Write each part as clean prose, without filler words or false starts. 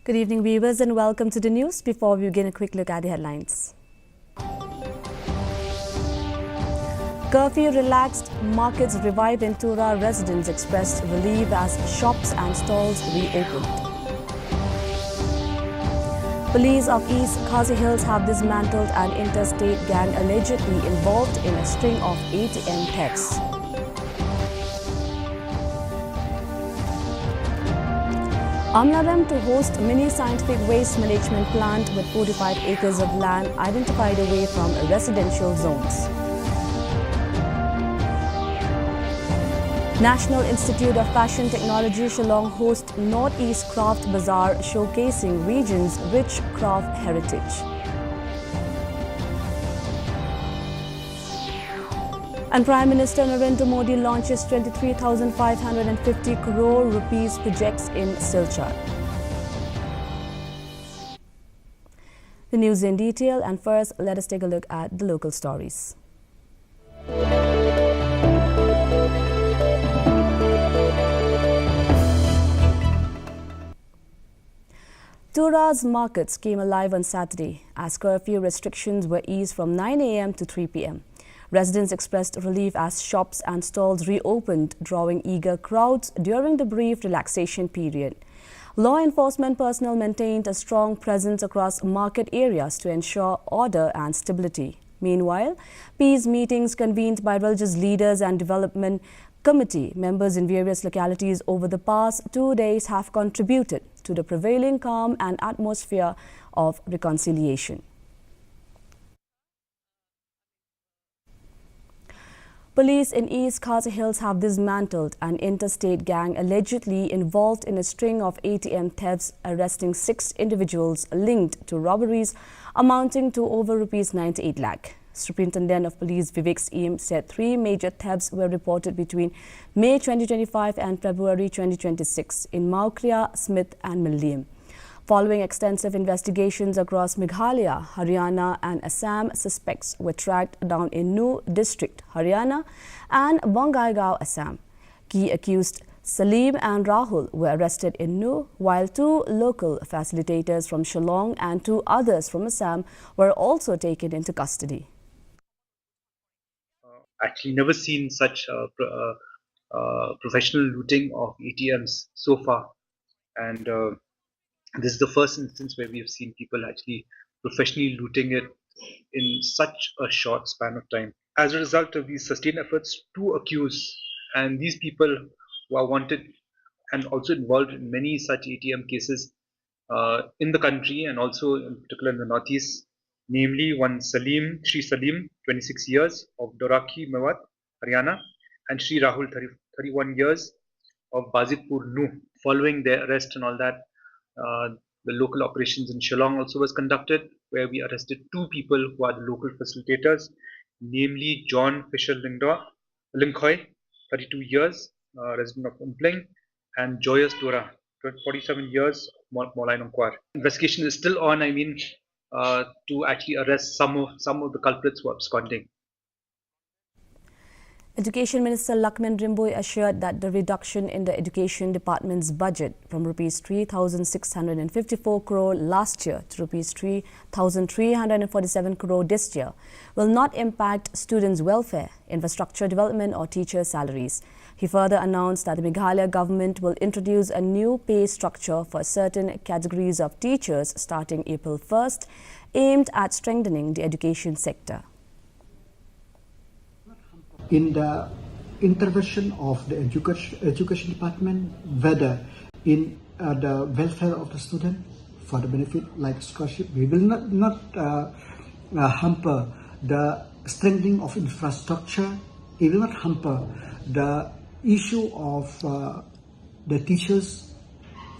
Good evening, viewers, and welcome to the news. Before we begin, a quick look at the headlines. Curfew relaxed, markets revived in Tura. Residents expressed relief as shops and stalls reopened. Police of East Khasi Hills have dismantled an interstate gang allegedly involved in a string of ATM thefts. Amlaram to host mini scientific waste management plant with 45 acres of land identified away from residential zones. National Institute of Fashion Technology Shillong hosts Northeast Craft Bazaar showcasing region's rich craft heritage. And Prime Minister Narendra Modi launches 23,550 crore rupees projects in Silchar. The news in detail, and first let us take a look at the local stories. Tura's markets came alive on Saturday as curfew restrictions were eased from 9 a.m. to 3 p.m. Residents expressed relief as shops and stalls reopened, drawing eager crowds during the brief relaxation period. Law enforcement personnel maintained a strong presence across market areas to ensure order and stability. Meanwhile, peace meetings convened by religious leaders and development committee members in various localities over the past 2 days have contributed to the prevailing calm and atmosphere of reconciliation. Police in East Khasi Hills have dismantled an interstate gang allegedly involved in a string of ATM thefts, arresting 6 individuals linked to robberies amounting to over Rs 98 lakh. Superintendent of Police Vivek Eam said 3 major thefts were reported between May 2025 and February 2026 in Maukria, Smith and Millennium. Following extensive investigations across Meghalaya, Haryana and Assam, suspects were tracked down in Nuh district, Haryana and Bongaigaon, Assam. Key accused Salim and Rahul were arrested in Nuh, while 2 local facilitators from Shillong and 2 others from Assam were also taken into custody. Actually never seen such professional looting of ATMs so far, and this is the first instance where we have seen people actually professionally looting it in such a short span of time. As a result of these sustained efforts, 2 accused, and these people who are wanted and also involved in many such ATM cases in the country and also in particular in the northeast, namely one Salim, Shri Salim, 26 years of Doraki, Mewat, Haryana, and Shri Rahul, 31 years of Bazitpur, Nuh. Following their arrest and all that, the local operations in Shillong also was conducted, where we arrested 2 people who are the local facilitators, namely John Fisher Linkhoi, 32 years, resident of Umpling, and Joyous Tura, 47 years, Molai Nongkwar. Investigation is still on, to actually arrest some of the culprits who are absconding. Education Minister Lakman Rimboy assured that the reduction in the Education Department's budget from Rs 3,654 crore last year to Rs 3,347 crore this year will not impact students' welfare, infrastructure development or teacher salaries. He further announced that the Meghalaya government will introduce a new pay structure for certain categories of teachers starting April 1st, aimed at strengthening the education sector. In the intervention of the education department, whether in the welfare of the student for the benefit like scholarship, we will not hamper the strengthening of infrastructure. It will not hamper the issue of the teachers'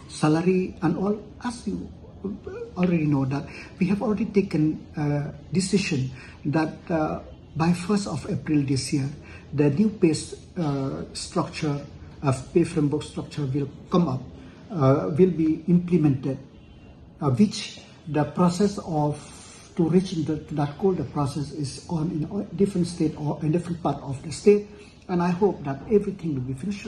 salary and all. As you already know, that we have already taken a decision that by 1st of April this year, the new pay structure, pay framework structure will come up, will be implemented, which the process of to reach into that goal, the process is on in a different state or in different part of the state, and I hope that everything will be finished.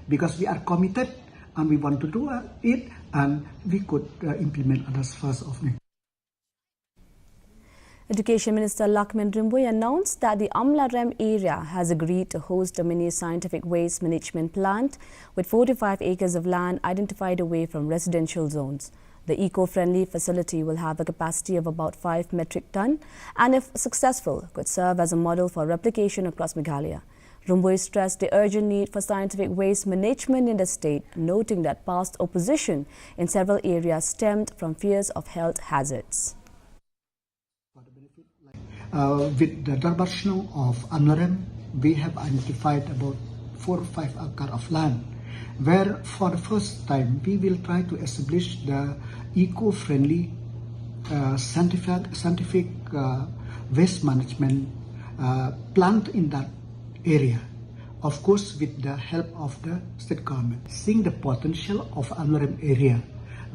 Because we are committed and we want to do it, and we could implement on the 1st of May. Education Minister Lakmin Rimboy announced that the Amlarem area has agreed to host a mini scientific waste management plant with 45 acres of land identified away from residential zones. The eco-friendly facility will have a capacity of about 5 metric ton and, if successful, could serve as a model for replication across Meghalaya. Rumboy stressed the urgent need for scientific waste management in the state, noting that past opposition in several areas stemmed from fears of health hazards. With the Darbarshnong of Amlarem, we have identified about 4 or 5 acres of land, where for the first time we will try to establish the eco-friendly scientific waste management plant in that area, of course with the help of the state government. Seeing the potential of Amlarem area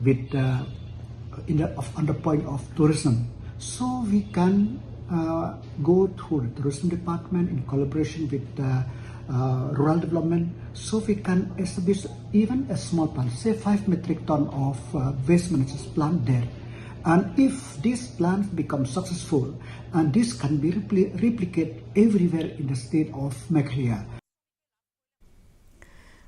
with on the point of tourism, so we can go to the tourism department in collaboration with the rural development, so we can establish even a small plant, say 5 metric ton of waste management plant there. And if this plant becomes successful, and this can be replicated everywhere in the state of Meghalaya.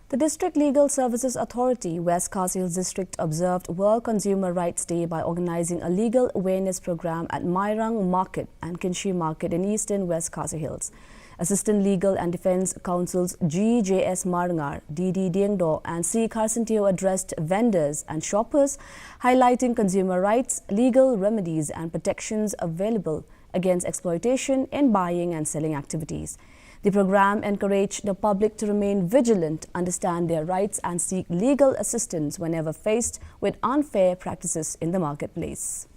The District Legal Services Authority, West Khasi Hills District, observed World Consumer Rights Day by organizing a legal awareness program at Mairang Market and Kinshi Market in eastern West Khasi Hills. Assistant Legal and Defence Counsels GJS Marangar, DD Diengdo and C. Karsentio addressed vendors and shoppers, highlighting consumer rights, legal remedies and protections available against exploitation in buying and selling activities. The program encouraged the public to remain vigilant, understand their rights and seek legal assistance whenever faced with unfair practices in the marketplace.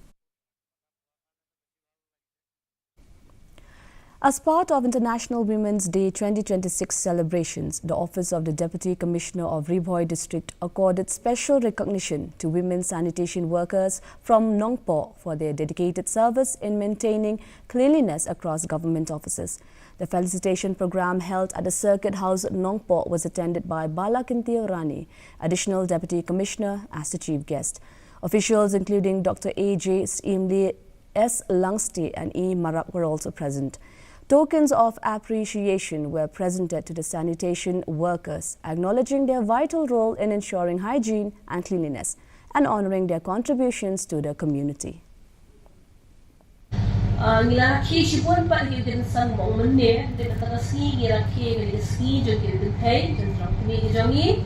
As part of International Women's Day 2026 celebrations, the Office of the Deputy Commissioner of Riboy District accorded special recognition to women sanitation workers from Nongpo for their dedicated service in maintaining cleanliness across government offices. The felicitation program held at the Circuit House Nongpo was attended by Bala Kintio Rani, Additional Deputy Commissioner, as the chief guest. Officials including Dr. A.J. Imli, S. Langsti and E. Marak were also present. Tokens of appreciation were presented to the sanitation workers, acknowledging their vital role in ensuring hygiene and cleanliness and honoring their contributions to the community. Ngilaki sipun pa hidin sang mong menye de kata ski ngilaki ngil ski jo hidin thai jen trong kini jongi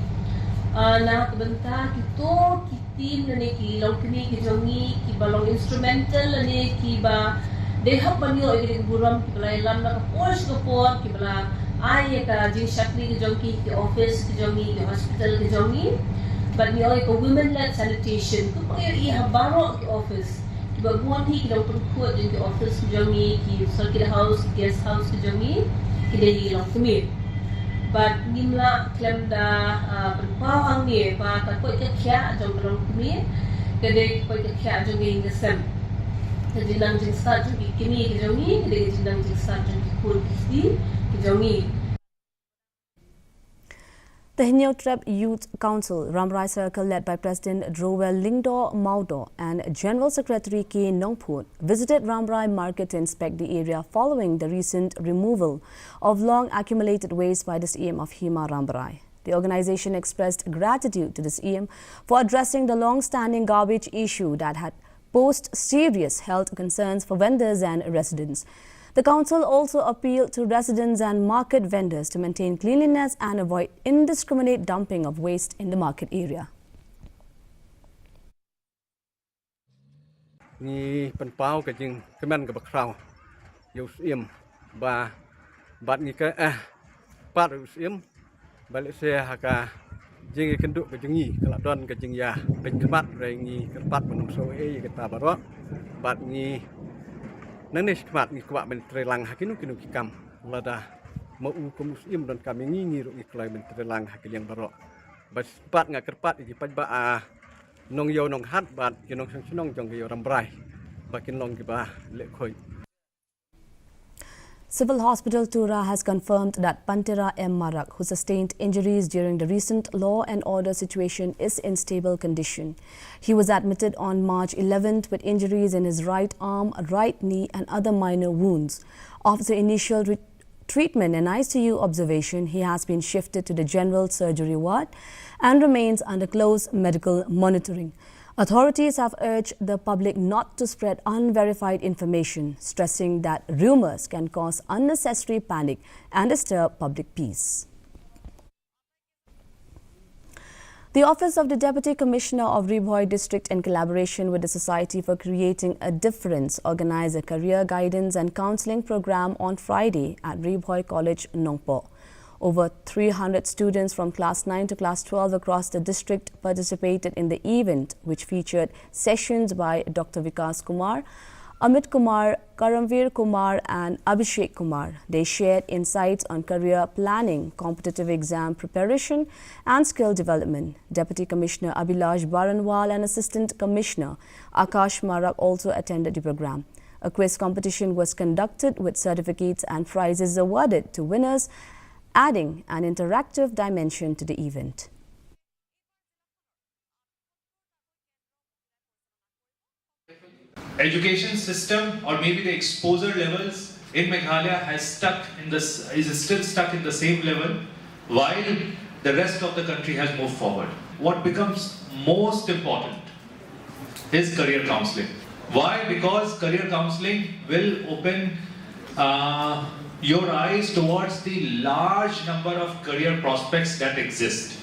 na benta kito kitin ne ki long kini ki jongi ki balong instrumental ne ki ba de hab banyo igin buram ki bala lam na post ko por ki bala ai ka ji shakli ki jongi ki office ki jongi ki hospital ki jongi but ni oi ko women led sanitation ko pa i habaro ki office baguan hi kita perkuat di office jongi ki circuit house guest house jongi kita di long kumit but nimla klem da perpawang ni pa ka ko ka kya jong long kumit kede ko ka kya jongi ngesem jadi lang jing start jongi kini ki jongi kede jing jing start jongi kur ki jongi. The Hinyo Youth Council, Ramrai Circle, led by President Drowell Lingdo Maudo and General Secretary K. Nongput, visited Ramrai Market to inspect the area following the recent removal of long accumulated waste by the CM of Hima Ramrai. The organization expressed gratitude to the CM for addressing the long-standing garbage issue that had posed serious health concerns for vendors and residents. The council also appealed to residents and market vendors to maintain cleanliness and avoid indiscriminate dumping of waste in the market area. Ni penpau ke jing kemen ke bakrau yusim ba bat ni ke pat yusim balik saya haka jing kenduk ke jingi keladon ke jing ya penkemat rengi kepat menumso kita barok bat ni Nanes kemat ni kuat menteri lang hakinu kinu kikam lada mau komusim dan kami ngi ru iklai menteri lang hakil yang barok bas pat ngak kerpat iki pajba nong yo nong hat bat kinong senong jong yo rambrai bakin long ki ba le khoi. Civil Hospital Tura has confirmed that Pantera M. Marak, who sustained injuries during the recent law and order situation, is in stable condition. He was admitted on March 11th with injuries in his right arm, right knee and other minor wounds. After initial treatment and ICU observation, he has been shifted to the general surgery ward and remains under close medical monitoring. Authorities have urged the public not to spread unverified information, stressing that rumors can cause unnecessary panic and disturb public peace. The Office of the Deputy Commissioner of Ribhoi District, in collaboration with the Society for Creating a Difference, organized a career guidance and counseling program on Friday at Ribhoi College, Nongpo. Over 300 students from Class 9 to Class 12 across the district participated in the event, which featured sessions by Dr. Vikas Kumar, Amit Kumar, Karamveer Kumar and Abhishek Kumar. They shared insights on career planning, competitive exam preparation and skill development. Deputy Commissioner Abhilash Baranwal and Assistant Commissioner Akash Marak also attended the program. A quiz competition was conducted with certificates and prizes awarded to winners, adding an interactive dimension to the event. Education system, or maybe the exposure levels in Meghalaya is still stuck in the same level, while the rest of the country has moved forward. What becomes most important is career counseling. Why? Because career counseling will open your eyes towards the large number of career prospects that exist.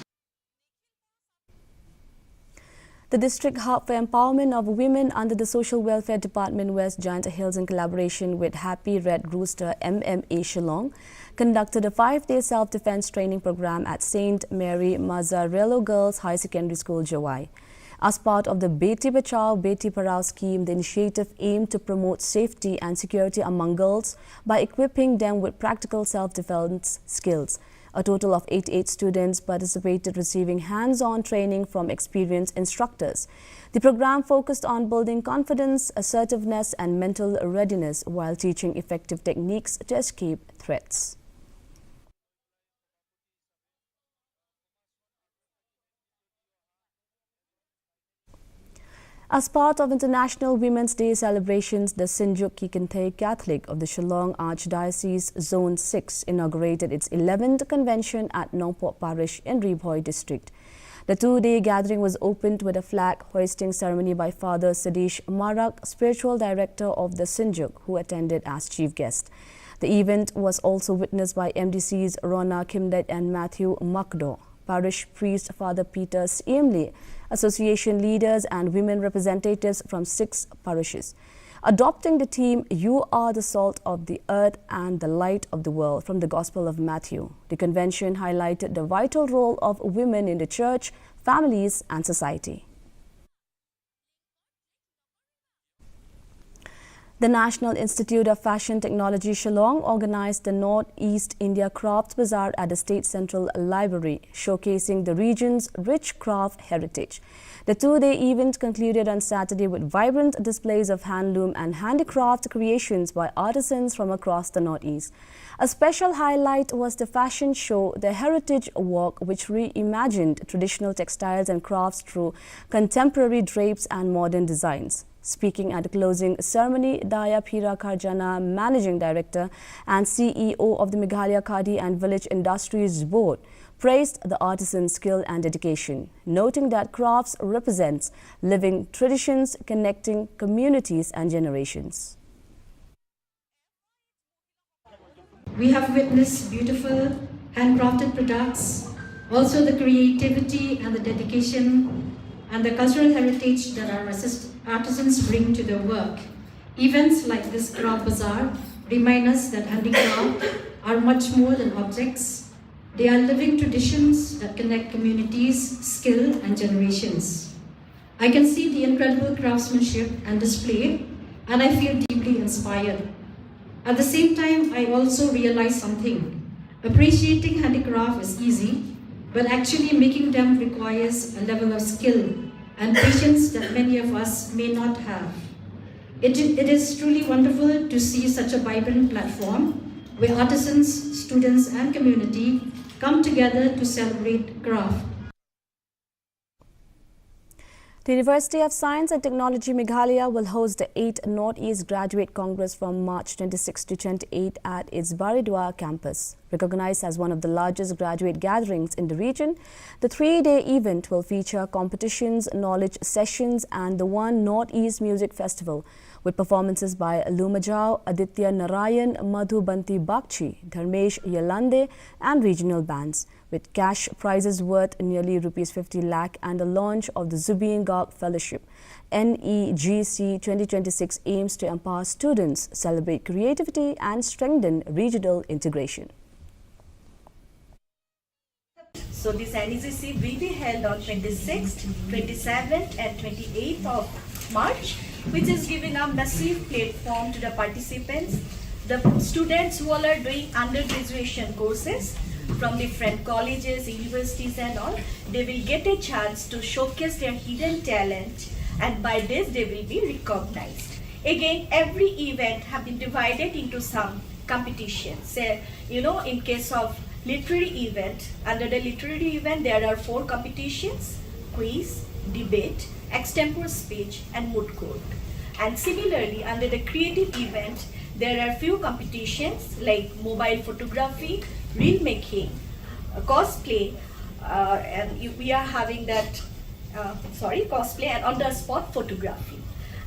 The District Hub for Empowerment of Women under the Social Welfare Department, West Giant Hills, in collaboration with Happy Red Rooster MMA Shillong, conducted a 5-day self-defense training program at St. Mary Mazzarello Girls High Secondary School, Jawai. As part of the Beti Bachao, Beti Padhao scheme, the initiative aimed to promote safety and security among girls by equipping them with practical self-defense skills. A total of 88 students participated, receiving hands-on training from experienced instructors. The program focused on building confidence, assertiveness and mental readiness while teaching effective techniques to escape threats. As part of International Women's Day celebrations, the Sinjuk Kikintay Catholic of the Shillong Archdiocese Zone 6 inaugurated its 11th convention at Nongpok Parish in Ribhoi District. The 2-day gathering was opened with a flag hoisting ceremony by Father Sadish Marak, spiritual director of the Sinjuk, who attended as chief guest. The event was also witnessed by MDCs Rona Kimdet and Matthew Makdo, parish priest Father Peter Siemli, association leaders and women representatives from 6 parishes. Adopting the theme, "You are the salt of the earth and the light of the world," from the Gospel of Matthew, the convention highlighted the vital role of women in the church, families and society. The National Institute of Fashion Technology Shillong organized the Northeast India Crafts Bazaar at the State Central Library, showcasing the region's rich craft heritage. The 2-day event concluded on Saturday with vibrant displays of handloom and handicraft creations by artisans from across the Northeast. A special highlight was the fashion show, The Heritage Walk, which reimagined traditional textiles and crafts through contemporary drapes and modern designs. Speaking at the closing ceremony, Daya Phira Karjana, Managing Director and CEO of the Meghalaya Khadi and Village Industries Board, praised the artisan's skill and dedication, noting that crafts represents living traditions connecting communities and generations. We have witnessed beautiful handcrafted products, also the creativity and the dedication and the cultural heritage that our artisans bring to their work. Events like this craft bazaar remind us that handicraft are much more than objects. They are living traditions that connect communities, skill and generations. I can see the incredible craftsmanship and display, and I feel deeply inspired. At the same time, I also realize something. Appreciating handicraft is easy, but actually making them requires a level of skill and patience that many of us may not have. It is truly wonderful to see such a vibrant platform where artisans, students, and community come together to celebrate craft. The University of Science and Technology Meghalaya will host the 8th Northeast Graduate Congress from March 26 to 28 at its Baridwa campus. Recognized as one of the largest graduate gatherings in the region, the 3-day event will feature competitions, knowledge sessions and the One Northeast Music Festival, with performances by Lumajao, Aditya Narayan, Madhu Banti Bakchi, Dharmesh Yalande and regional bands, with cash prizes worth nearly Rs 50 lakh and the launch of the Zubeen Garg Fellowship. NEGC 2026 aims to empower students, celebrate creativity and strengthen regional integration. So this NEGC will be held on 26th, 27th and 28th of March, which is giving a massive platform to the participants, the students who all are doing undergraduation courses from different colleges, universities and all. They will get a chance to showcase their hidden talent, and by this they will be recognized. Again, every event have been divided into some competitions. In case of literary event, under the literary event there are 4 competitions: quiz, debate, extempore speech and moot court. And similarly, under the creative event there are few competitions like mobile photography, reel making, cosplay, and we are having that cosplay and on the spot photography.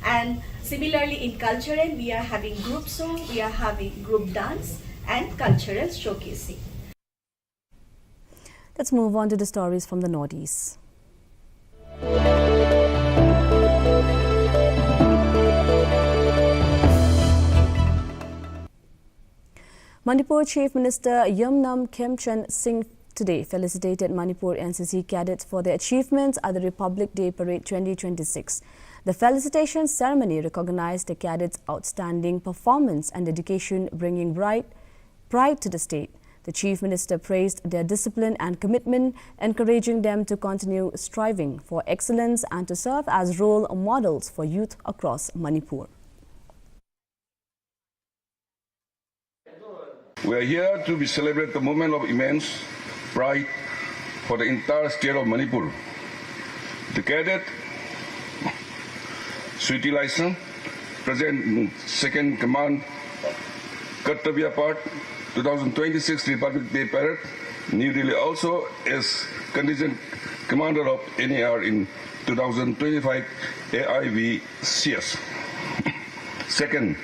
And similarly in cultural we are having group song, we are having group dance and cultural showcasing. Let's move on to the stories from the Northeast. Manipur Chief Minister Yumnam Khemchand Singh today felicitated Manipur NCC cadets for their achievements at the Republic Day Parade 2026. The felicitation ceremony recognized the cadets' outstanding performance and dedication, bringing pride to the state. The Chief Minister praised their discipline and commitment, encouraging them to continue striving for excellence and to serve as role models for youth across Manipur. We are here to celebrate the moment of immense pride for the entire state of Manipur. The cadet Sweetie License, present 2nd Command, Kartavya Part, 2026 Republic Day Parade, New Delhi, also as contingent commander of NAR in 2025 AIVCS. Second,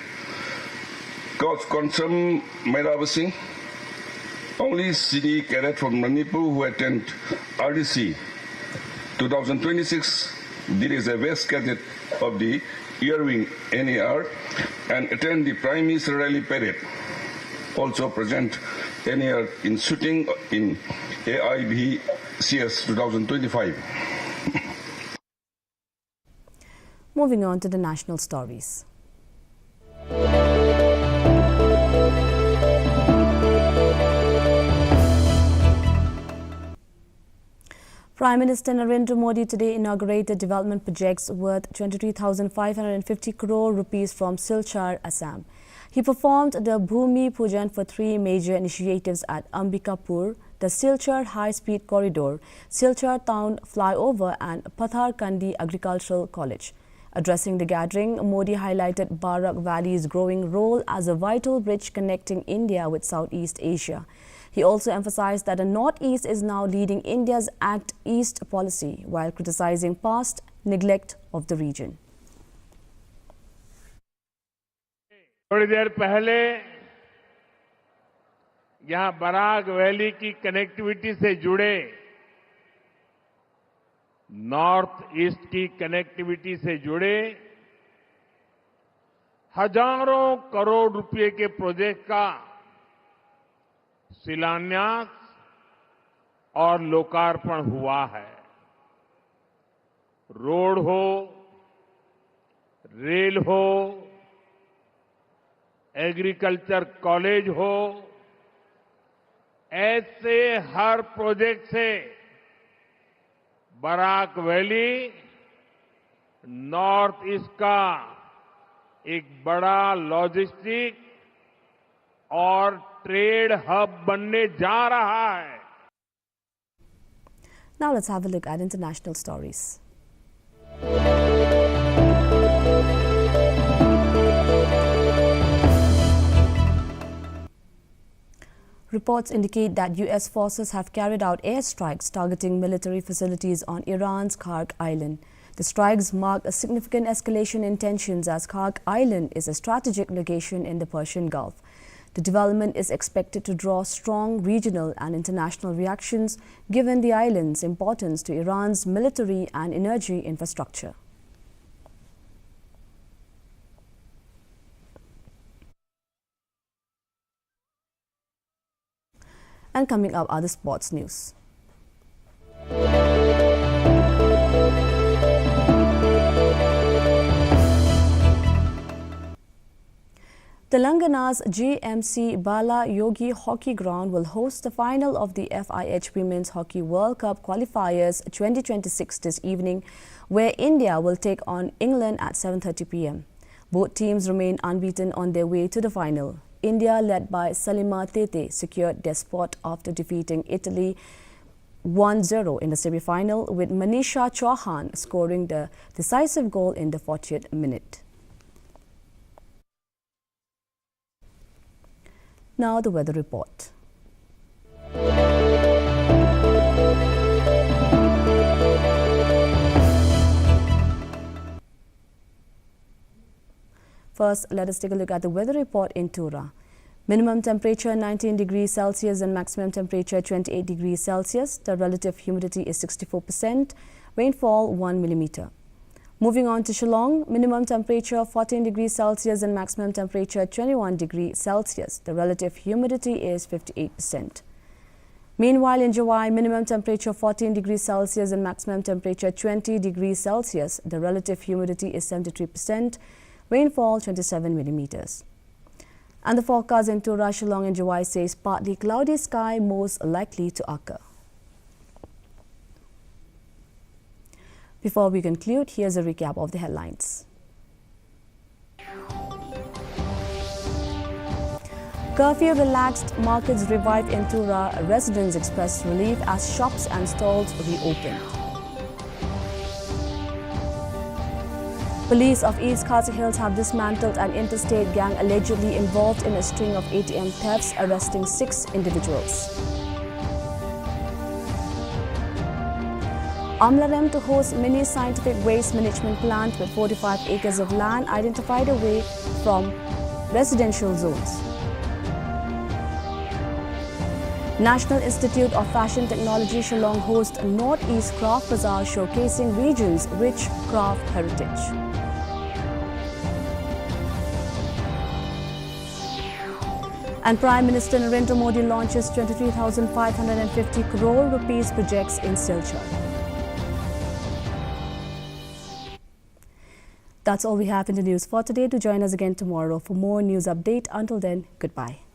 Coach Konsam Mairav Singh, only CD cadet from Manipur who attend RDC 2026, did is a West cadet of the Yearwing NAR and attend the Prime Minister Rally Parade. Also present NAR in shooting in AIVCS 2025. Moving on to the national stories. Prime Minister Narendra Modi today inaugurated development projects worth 23,550 crore rupees from Silchar, Assam. He performed the Bhumi Pujan for 3 major initiatives at Ambikapur, the Silchar High-Speed Corridor, Silchar Town Flyover and Patharkandi Agricultural College. Addressing the gathering, Modi highlighted Barak Valley's growing role as a vital bridge connecting India with Southeast Asia. He also emphasized that the Northeast is now leading India's Act East policy while criticizing past neglect of the region. थोड़ी देर पहले यहां Barack valley की connectivity से जुड़े, north east की connectivity से जुड़े हजारों करोड़ रुपए के प्रोजेक्ट का शिलान्यास और लोकार्पण हुआ है। रोड हो, रेल हो, एग्रीकल्चर कॉलेज हो, ऐसे हर प्रोजेक्ट से बराक वैली नॉर्थ ईस्ट का एक बड़ा लॉजिस्टिक और ट्रेड हब बनने जा रहा है। Now let's have a look at international stories. Reports indicate that U.S. forces have carried out airstrikes targeting military facilities on Iran's Karg Island. The strikes mark a significant escalation in tensions as Karg Island is a strategic location in the Persian Gulf. The development is expected to draw strong regional and international reactions given the island's importance to Iran's military and energy infrastructure. And coming up are the sports news. Telangana's GMC Bala Yogi Hockey Ground will host the final of the FIH Women's Hockey World Cup Qualifiers 2026 this evening, where India will take on England at 7:30 p.m. Both teams remain unbeaten on their way to the final. India, led by Salima Tete, secured their spot after defeating Italy 1-0 in the semi-final, with Manisha Chauhan scoring the decisive goal in the 40th minute. Now the weather report. First, let us take a look at the weather report in Tura. Minimum temperature 19 degrees Celsius and maximum temperature 28 degrees Celsius. The relative humidity is 64%. Rainfall 1 millimeter. Moving on to Shillong, minimum temperature 14 degrees Celsius and maximum temperature 21 degrees Celsius. The relative humidity is 58%. Meanwhile, in Jawai, minimum temperature 14 degrees Celsius and maximum temperature 20 degrees Celsius. The relative humidity is 73%. Rainfall 27 millimeters. And the forecast in Tura, Shillong and Jawai says partly cloudy sky most likely to occur. Before we conclude, here's a recap of the headlines. Curfew relaxed, markets revived in Tura, residents expressed relief as shops and stalls reopened. Police of East Khasi Hills have dismantled an interstate gang allegedly involved in a string of ATM thefts, arresting 6 individuals. Amlarem to host mini scientific waste management plant with 45 acres of land identified away from residential zones. National Institute of Fashion Technology Shillong hosts a Northeast Craft Bazaar showcasing region's rich craft heritage. And Prime Minister Narendra Modi launches 23,550 crore rupees projects in Silchar. That's all we have in the news for today. Do join us again tomorrow for more news update. Until then, goodbye.